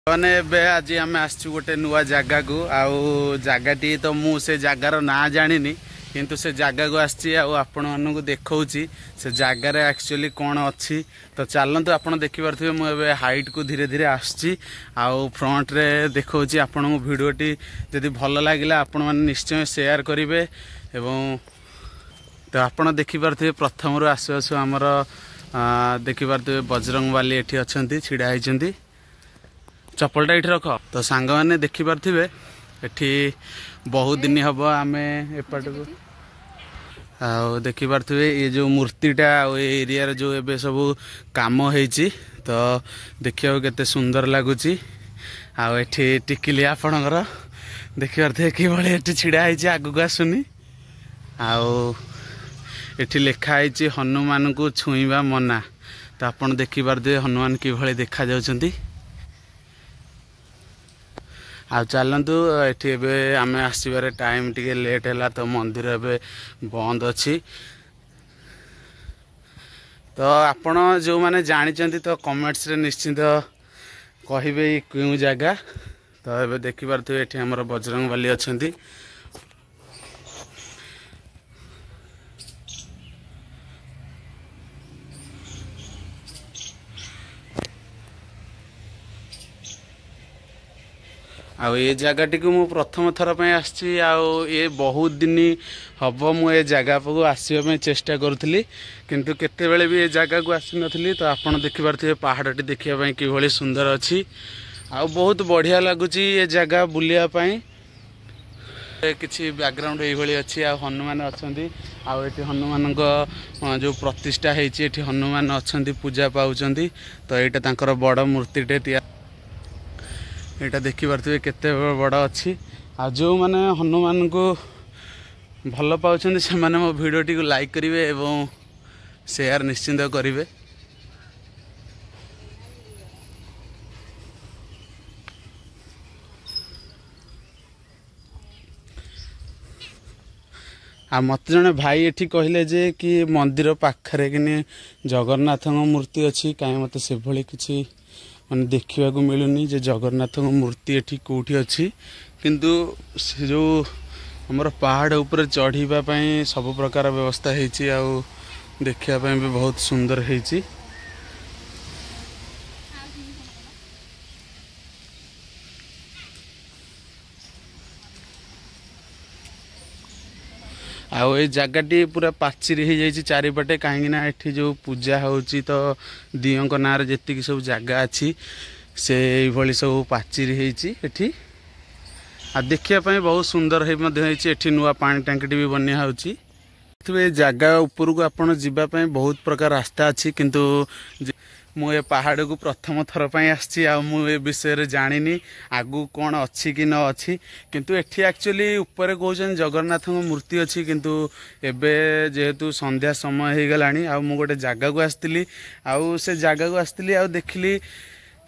मैंने आज आम आसचु गोटे नुआ जगह को आगाटी तो मु से जगार ना जानी किंतु से जगह को आपण मानक देखा से जगार एक्चुअली कौन अच्छी तो चलतु आप देखिपे मुझे हाइट को धीरे धीरे आसची फ्रंट रे देखा आपण भिडटी जदि भल लगे आपण मैंने निश्चय शेयर करेंगे तो आप देखिपे प्रथम रू आसु आसु आमर देखिपे बजरंग बाली एठी अच्छा छिड़ा होती चप्पलटा ये रख तो सांग मैंने देखिपे एठी बहुत दिन हम आम एपट को देखिपे ये जो मूर्तिटा एरिया जो एबे सब काम होती तो देखिए केते सुंदर लगुच आठी टिकिली आपणकर देखिपे कि छिड़ा आगू आसुनी आठी लिखाई हनुमान को छुईबा मना तो आपड़ देखिपे हनुमान कि देखा जाउछंती आ चलतु ये आम आसबार टाइम टी लेट है तो मंदिर एवं बंद अच्छी तो आपण जो मैंने जानी तो कमेंट्स रे निश्चिंत कहे क्यों जगह तो ये देखिपे ये आम बजरंग बाली अच्छा ये जगह को मु प्रथम थर पे आसी ये बहुत दिन हम मुझे जगह को आसवाई चेष्टा करूली किंतु केतेबेले भी ये जगह को आसी नी तो आप देखिपे पहाड़टी देखापी कि सुंदर अच्छी बहुत बढ़िया लगुच ये जगह बुलायापी किसी बैकग्राउंड ये अच्छी हनुमान अच्छा ये हनुमान जो प्रतिष्ठा होती हनुमान अच्छा पूजा पाँच तो यहाँ बड़ मूर्तिटे यहाँ देखिपे केते बड़ अच्छी आ जो मैंने हनुमान को भल पाँच से मो भिडटी को लाइक करेंगे एवं शेयर निश्चिंत करेंगे मत जड़े भाई ये कहले जे कि मंदिर पाखरे कि जगन्नाथ मूर्ति अच्छी कहीं मत से भली किसी माने देखा मिलूनी जे जगन्नाथ मूर्ति एठी कोठी अच्छी किंतु से जो हमर पहाड़ ऊपर चढ़ापी सब प्रकार व्यवस्था होती देखापी भी बहुत सुंदर होती ये जगहटी पूरा पाचिरी हो जाए चारिपटे कहीं जो पूजा होची तो दियों ना जी सब जगह अच्छी से भली सब पाचिरी होती देखापी बहुत सुंदर होती नुआ पानी टांकीटी भी बनिया होची जगह उपरक आपड़ जावाई बहुत प्रकार रास्ता अच्छी किंतु मु ये पहाड़ को प्रथम थर पर आसी विषय जानी आगू कौन अच्छी कि न अच्छी किंतु एठी एक्चुअली ऊपर कहते जगन्नाथ मूर्ति अच्छी किंतु एबे जेहेतु संध्या समय हो गलानी मु गोटे जगह को आसती से जगह को आसती देखिली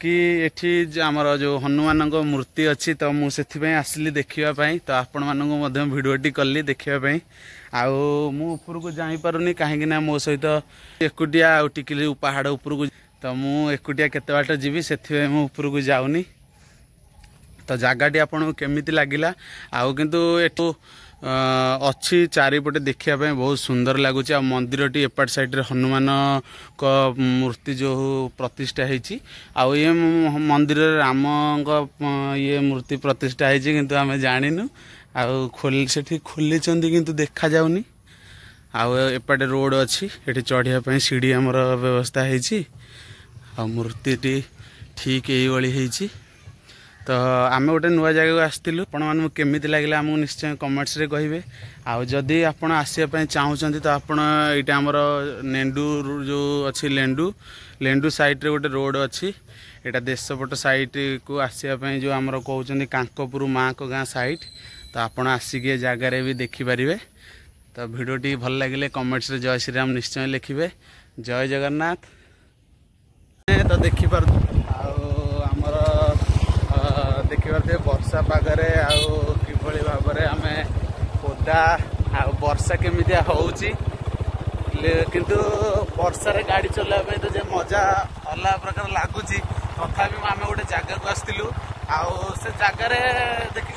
कि एठी आमर जो हनुमान मूर्ति अच्छी तो मुझे आसली देखापी तो आपण मानक भिडियोटी कली देखापी मु ऊपर को जापारूनी कहीं मो सहित एकुटिया टिकिली पहाड़ ऊपर को तो मु एकुटिया केते बाट जीवी से ऊपर को जाऊनी तो जगहटी आपको केमिति लगिला किंतु एठू अच्छी चारिपटे देखापी बहुत सुंदर लगुच मंदिरटी एपट साइड हनुमान को मूर्ति जो प्रतिष्ठा होती ये मंदिर राम ये मूर्ति प्रतिष्ठा होती किंतु आम जानिनु खोल से खोली किंतु देखा जाउनी एपटे रोड अच्छी ये चढ़ापी सीढ़ी आमर व्यवस्था होती मूर्तिटी ठीक यही तो आम गोटे नुआ जगह को आसलु आपण केमी लगे आमको निश्चय कमेंट्स रे कहे आदि आप आसपा चाहूँगी तो आप आमर नेंडू जो अच्छी लेंडू साइड रे गोटे रोड अच्छी यहाँ देशपट साइड को आसपा जो आमर कहते कांकपुर माँ को गाँ साइड तो आपड़ आसिक जगार भी देखिपारे तो भिडियोटी भल लगे कमेंट्स रे जय श्री राम निश्चय लिखे जय जगन्नाथ तो देखिपार आमर देखिपे वर्षा पागरे किभली भाव में आम ओदा वर्षा केमितिया होउची किंतु वर्षा रे गाड़ी चलाबे तो जे मजा अलग प्रकार लगुच तथापि आम गोटे जगह को आसलु से जगार देखी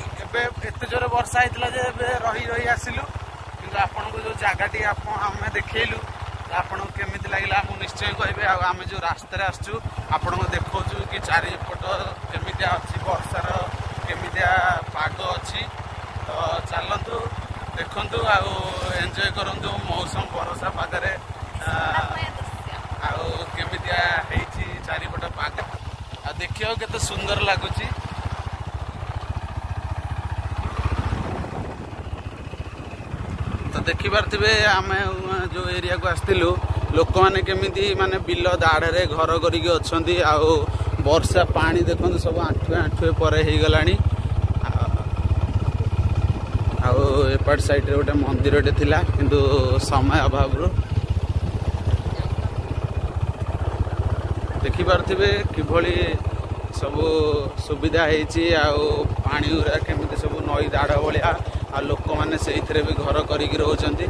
एत जोर वर्षा होता जे रही रही आसलु कि आपन को जो जगहटी आम देखलु आपन केमी लगे मुझे निश्चय कहे आम जो रास्तार आसचु आपण को देखु कि चारिपट केमिया अच्छी वर्षार केमिया पाग अच्छी तो चलतु देखु एंजॉय करंतु मौसम भरोसा पागरे केमिया चारिपट पाग देखिए केते सुंदर लगुच तो देखिपारे आम जो एरिया को आसलु लोक मैंने केमी माने बिल दाढ़े घर करिकी अच्छी वर्षा पानी देखते सब आंठुए आंठुए पर हो गला एपट साइड गोटे मंदिरटे थिला किंतु समय अभाव देखिपारे किभली सब सुविधा होती पानी गुरा केमी सब नई दाढ़ भाया लोक मैंने से भी घर करिकी रोचंती।